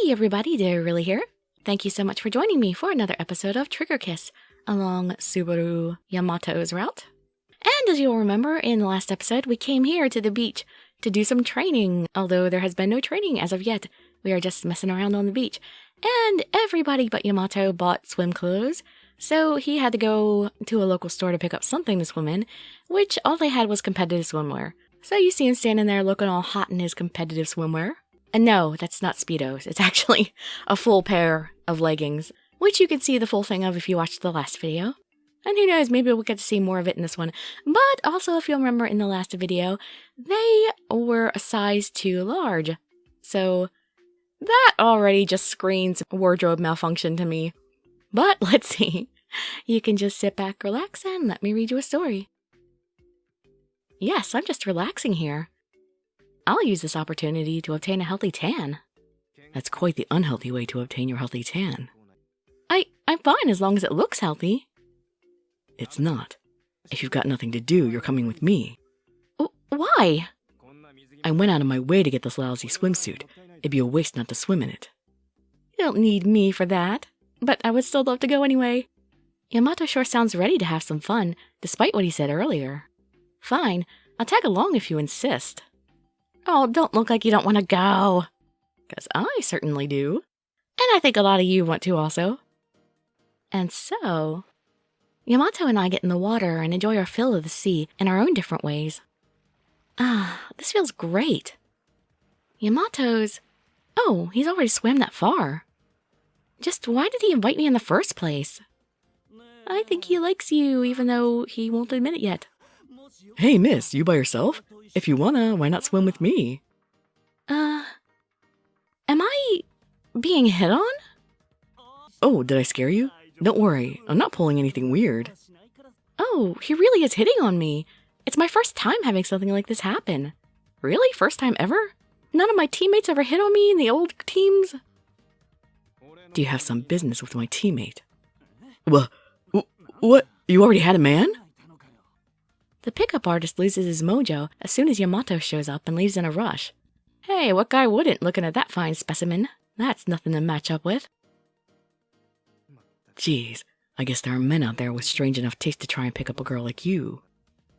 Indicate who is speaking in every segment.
Speaker 1: Hey everybody, Dirili here. Thank you so much for joining me for another episode of Trigger Kiss along Subaru Yamato's route. And as you'll remember, in the last episode, we came here to the beach to do some training, although there has been no training as of yet. We are just messing around on the beach. And everybody but Yamato bought swim clothes, so he had to go to a local store to pick up something to swim in, which all they had was competitive swimwear. So you see him standing there looking all hot in his competitive swimwear. And no, that's not Speedos. It's actually a full pair of leggings, which you can see the full thing of if you watched the last video. And who knows, maybe we'll get to see more of it in this one. But also, if you'll remember in the last video, they were a size too large. So that already just screams wardrobe malfunction to me. But let's see. You can just sit back, relax, and let me read you a story. Yes, I'm just relaxing here. I'll use this opportunity to obtain a healthy tan. That's quite the unhealthy way to obtain your healthy tan. I'm fine as long as it looks healthy. It's not. If you've got nothing to do, you're coming with me. Why? I went out of my way to get this lousy swimsuit. It'd be a waste not to swim in it. You don't need me for that, but I would still love to go anyway. Yamato sure sounds ready to have some fun, despite what he said earlier. Fine, I'll tag along if you insist. Oh, don't look like you don't want to go. 'Cause I certainly do. And I think a lot of you want to also. And so, Yamato and I get in the water and enjoy our fill of the sea in our own different ways. This feels great. Yamato's... Oh, he's already swam that far. Just why did he invite me in the first place? I think he likes you, even though he won't admit it yet.
Speaker 2: Hey, miss, you by yourself? If you wanna, why not swim with me?
Speaker 1: Am I being hit on?
Speaker 2: Oh, did I scare you? Don't worry, I'm not pulling anything weird.
Speaker 1: Oh, he really is hitting on me. It's my first time having something like this happen. Really? First time ever? None of my teammates ever hit on me in the old teams?
Speaker 2: Do you have some business with my teammate? What? You already had a man?
Speaker 1: The pickup artist loses his mojo as soon as Yamato shows up and leaves in a rush. Hey, what guy wouldn't, looking at that fine specimen? That's nothing to match up with.
Speaker 2: Jeez, I guess there are men out there with strange enough taste to try and pick up a girl like you.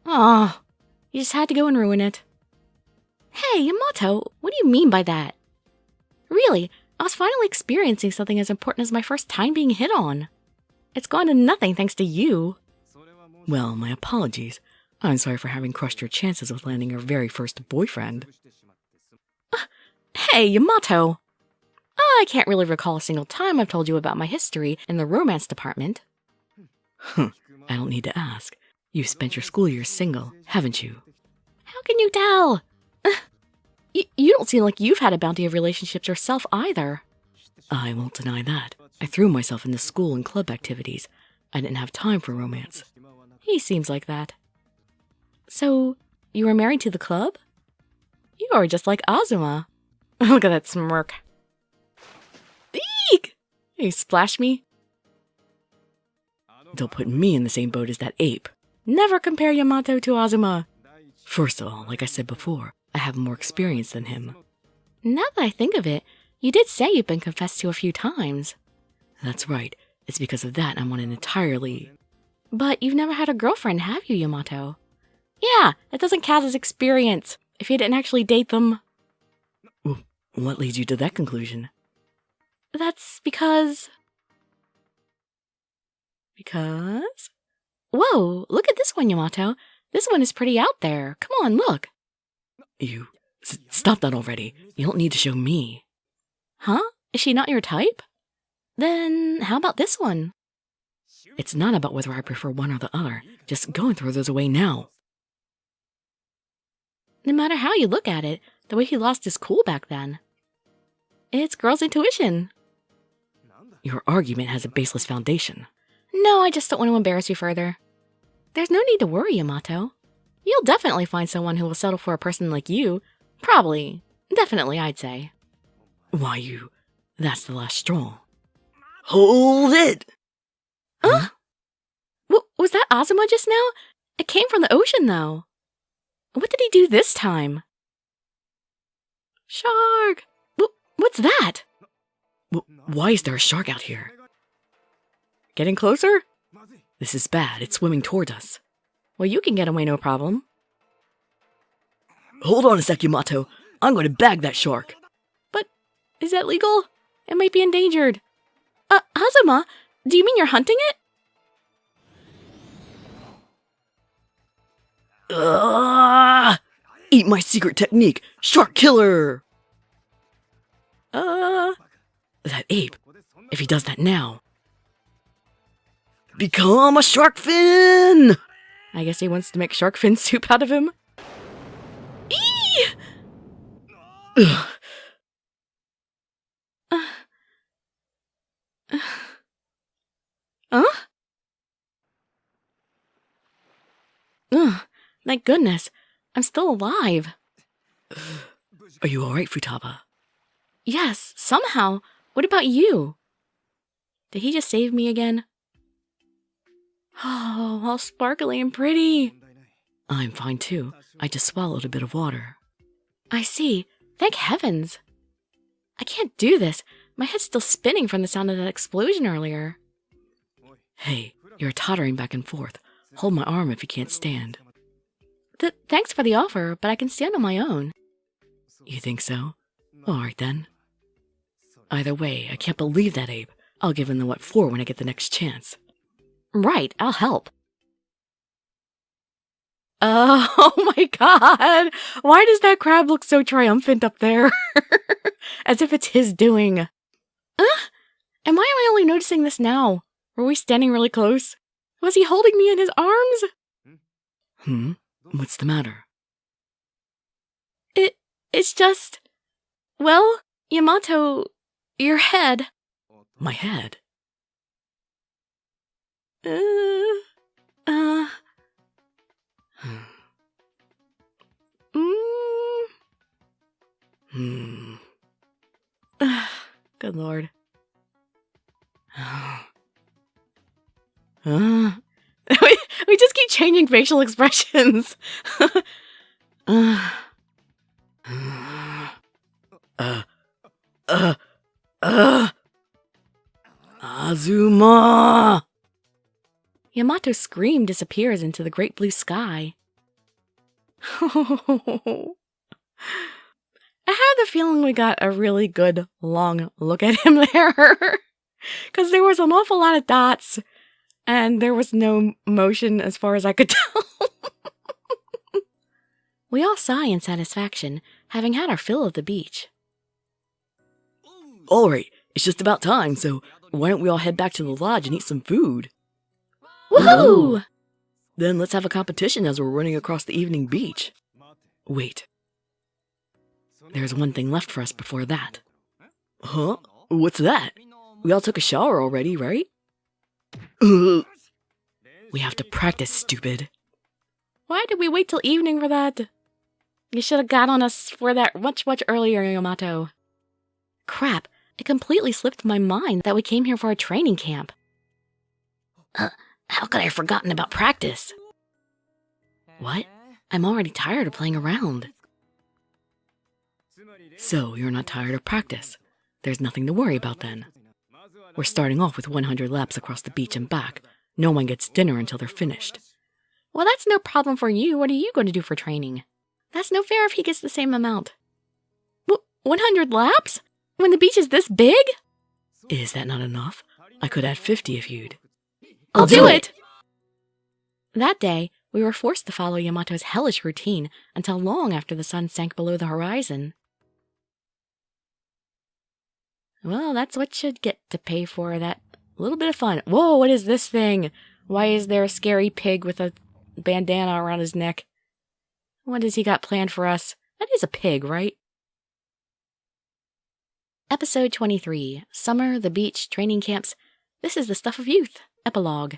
Speaker 1: Aw, you just had to go and ruin it. Hey, Yamato, what do you mean by that? Really, I was finally experiencing something as important as my first time being hit on. It's gone to nothing thanks to you.
Speaker 2: Well, my apologies. I'm sorry for having crushed your chances with landing your very first boyfriend.
Speaker 1: Hey, Yamato! I can't really recall a single time I've told you about my history in the romance department.
Speaker 2: I don't need to ask. You've spent your school years single, haven't you?
Speaker 1: How can you tell? You don't seem like you've had a bounty of relationships yourself either.
Speaker 2: I won't deny that. I threw myself into school and club activities. I didn't have time for romance.
Speaker 1: He seems like that. So, you were married to the club? You are just like Azuma. Look at that smirk. Eek! You splashed me?
Speaker 2: Don't put me in the same boat as that ape.
Speaker 1: Never compare Yamato to Azuma.
Speaker 2: First of all, like I said before, I have more experience than him.
Speaker 1: Now that I think of it, you did say you've been confessed to a few times.
Speaker 2: That's right. It's because of that I'm on an entirely...
Speaker 1: But you've never had a girlfriend, have you, Yamato? Yeah, that doesn't count as experience, if you didn't actually date them.
Speaker 2: What leads you to that conclusion?
Speaker 1: That's because... Because? Whoa, look at this one, Yamato. This one is pretty out there. Come on, look.
Speaker 2: You... Stop that already. You don't need to show me.
Speaker 1: Huh? Is she not your type? Then how about this one?
Speaker 2: It's not about whether I prefer one or the other. Just go and throw those away now.
Speaker 1: No matter how you look at it, the way he lost his cool back then. It's girl's intuition.
Speaker 2: Your argument has a baseless foundation.
Speaker 1: No, I just don't want to embarrass you further. There's no need to worry, Yamato. You'll definitely find someone who will settle for a person like you. Probably. Definitely, I'd say.
Speaker 2: Why, that's the last straw. Hold it!
Speaker 1: Huh? Was that Azuma just now? It came from the ocean, though. What did he do this time? Shark! What's that?
Speaker 2: Why is there a shark out here? Getting closer? This is bad. It's swimming toward us.
Speaker 1: Well, you can get away no problem.
Speaker 2: Hold on a sec, Yamato. I'm going to bag that shark.
Speaker 1: But is that legal? It might be endangered. Hazuma, do you mean you're hunting it?
Speaker 2: Eat my secret technique, shark killer! That ape, if he does that now. Become a shark fin!
Speaker 1: I guess he wants to make shark fin soup out of him. Eee!
Speaker 2: Ugh.
Speaker 1: Huh? Ugh, thank goodness. I'm still alive.
Speaker 2: Are you alright, Futaba?
Speaker 1: Yes, somehow. What about you? Did he just save me again? Oh, all sparkly and pretty.
Speaker 2: I'm fine too. I just swallowed a bit of water.
Speaker 1: I see. Thank heavens. I can't do this. My head's still spinning from the sound of that explosion earlier.
Speaker 2: Hey, you're tottering back and forth. Hold my arm if you can't stand.
Speaker 1: Thanks for the offer, but I can stand on my own.
Speaker 2: You think so? Alright then. Either way, I can't believe that ape. I'll give him the what for when I get the next chance.
Speaker 1: Right, I'll help. Oh my god! Why does that crab look so triumphant up there? As if it's his doing. And why am I only noticing this now? Were we standing really close? Was he holding me in his arms?
Speaker 2: What's the matter?
Speaker 1: It's just... Well, Yamato, your head.
Speaker 2: My head?
Speaker 1: Good lord. We just keep changing facial expressions.
Speaker 2: Azuma!
Speaker 1: Yamato's scream disappears into the great blue sky. I have the feeling we got a really good long look at him there. Because there was an awful lot of dots, and there was no motion as far as I could tell. We all sigh in satisfaction, having had our fill of the beach.
Speaker 2: Alright, it's just about time, so why don't we all head back to the lodge and eat some food?
Speaker 1: Woohoo!
Speaker 2: Then let's have a competition as we're running across the evening beach. Wait. There's one thing left for us before that. Huh? What's that? We all took a shower already, right? We have to practice, stupid.
Speaker 1: Why did we wait till evening for that? You should have got on us for that much earlier, Yamato. Crap, it completely slipped my mind that we came here for a training camp.
Speaker 2: How could I have forgotten about practice?
Speaker 1: What? I'm already tired of playing around.
Speaker 2: So, you're not tired of practice. There's nothing to worry about then. We're starting off with 100 laps across the beach and back. No one gets dinner until they're finished.
Speaker 1: Well, that's no problem for you. What are you going to do for training? That's no fair if he gets the same amount. 100 laps? When the beach is this big?
Speaker 2: Is that not enough? I could add 50 if you'd.
Speaker 1: I'll do it! That day, we were forced to follow Yamato's hellish routine until long after the sun sank below the horizon. Well, that's what should get to pay for that little bit of fun. Whoa, what is this thing? Why is there a scary pig with a bandana around his neck? What has he got planned for us? That is a pig, right? Episode 23, Summer, the Beach, Training Camps. This is the Stuff of Youth. Epilogue.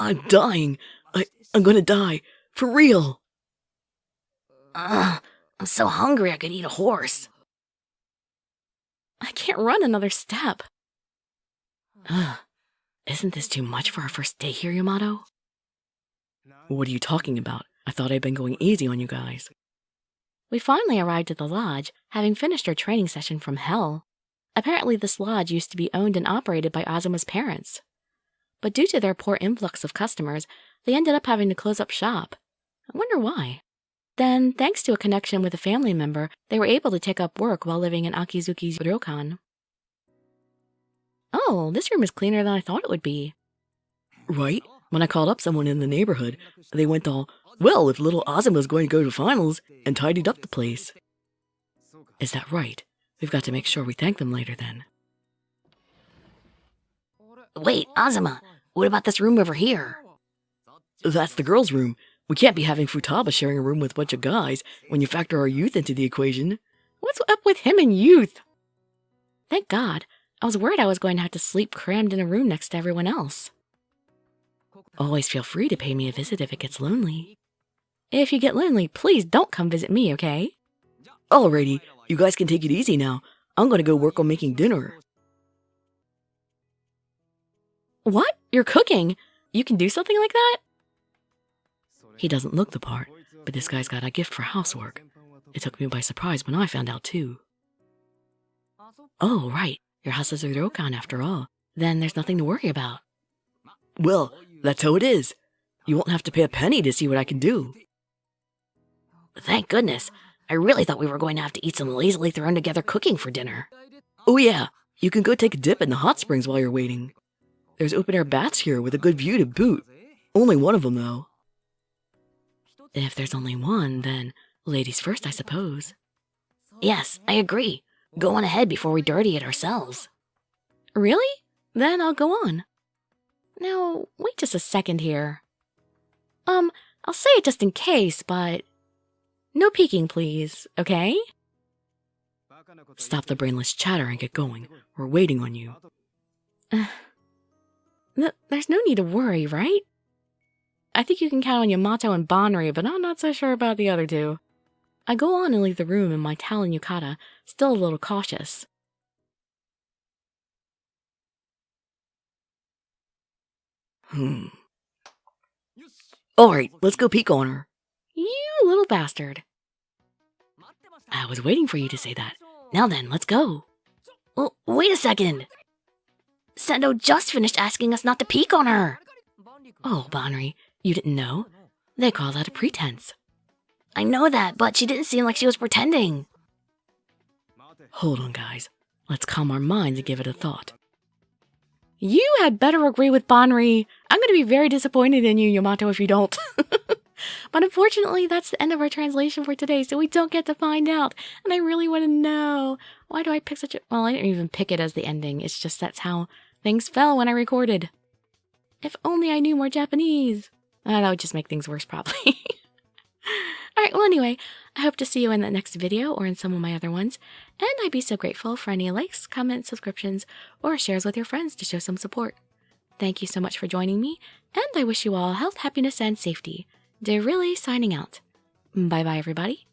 Speaker 2: I'm dying. I'm gonna die. For real.
Speaker 1: I'm so hungry I could eat a horse. I can't run another step.
Speaker 2: Isn't this too much for our first day here, Yamato? What are you talking about? I thought I'd been going easy on you guys.
Speaker 1: We finally arrived at the lodge, having finished our training session from hell. Apparently this lodge used to be owned and operated by Azuma's parents. But due to their poor influx of customers, they ended up having to close up shop. I wonder why. Then, thanks to a connection with a family member, they were able to take up work while living in Akizuki's ryokan. Oh, this room is cleaner than I thought it would be.
Speaker 2: Right? When I called up someone in the neighborhood, they went all, well, if little Azuma's going to go to finals, and tidied up the place. Is that right? We've got to make sure we thank them later then.
Speaker 1: Wait, Azuma, what about this room over here?
Speaker 2: That's the girls' room. We can't be having Futaba sharing a room with a bunch of guys when you factor our youth into the equation.
Speaker 1: What's up with him and youth? Thank God. I was worried I was going to have to sleep crammed in a room next to everyone else.
Speaker 2: Always feel free to pay me a visit if it gets lonely.
Speaker 1: If you get lonely, please don't come visit me, okay?
Speaker 2: Alrighty, you guys can take it easy now. I'm gonna go work on making dinner.
Speaker 1: What? You're cooking? You can do something like that?
Speaker 2: He doesn't look the part, but this guy's got a gift for housework. It took me by surprise when I found out too.
Speaker 1: Oh, right. Your house is a ryokan after all. Then there's nothing to worry about.
Speaker 2: Well, that's how it is. You won't have to pay a penny to see what I can do.
Speaker 1: Thank goodness. I really thought we were going to have to eat some lazily thrown together cooking for dinner.
Speaker 2: Oh yeah, you can go take a dip in the hot springs while you're waiting. There's open-air baths here with a good view to boot. Only one of them, though.
Speaker 1: If there's only one, then ladies first, I suppose. Yes, I agree. Go on ahead before we dirty it ourselves. Really? Then I'll go on. Now, wait just a second here. I'll say it just in case, but... No peeking, please, okay?
Speaker 2: Stop the brainless chatter and get going. We're waiting on you.
Speaker 1: There's no need to worry, right? I think you can count on Yamato and Banri, but I'm not so sure about the other two. I go on and leave the room in my Talon yukata, still a little cautious.
Speaker 2: Alright, let's go peek on her.
Speaker 1: You little bastard.
Speaker 2: I was waiting for you to say that.
Speaker 1: Now then, let's go. Oh, wait a second. Sendo just finished asking us not to peek on her.
Speaker 2: Oh, Banri, you didn't know? They call that a pretense.
Speaker 1: I know that, but she didn't seem like she was pretending.
Speaker 2: Hold on, guys. Let's calm our minds and give it a thought.
Speaker 1: You had better agree with Banri. I'm going to be very disappointed in you, Yamato, if you don't. But unfortunately, that's the end of our translation for today, so we don't get to find out. And I really want to know, why do I pick such a... Well, I didn't even pick it as the ending. It's just that's how things fell when I recorded. If only I knew more Japanese. That would just make things worse, probably. Alright, well anyway, I hope to see you in the next video or in some of my other ones. And I'd be so grateful for any likes, comments, subscriptions, or shares with your friends to show some support. Thank you so much for joining me, and I wish you all health, happiness, and safety. Dirili signing out. Bye-bye, everybody.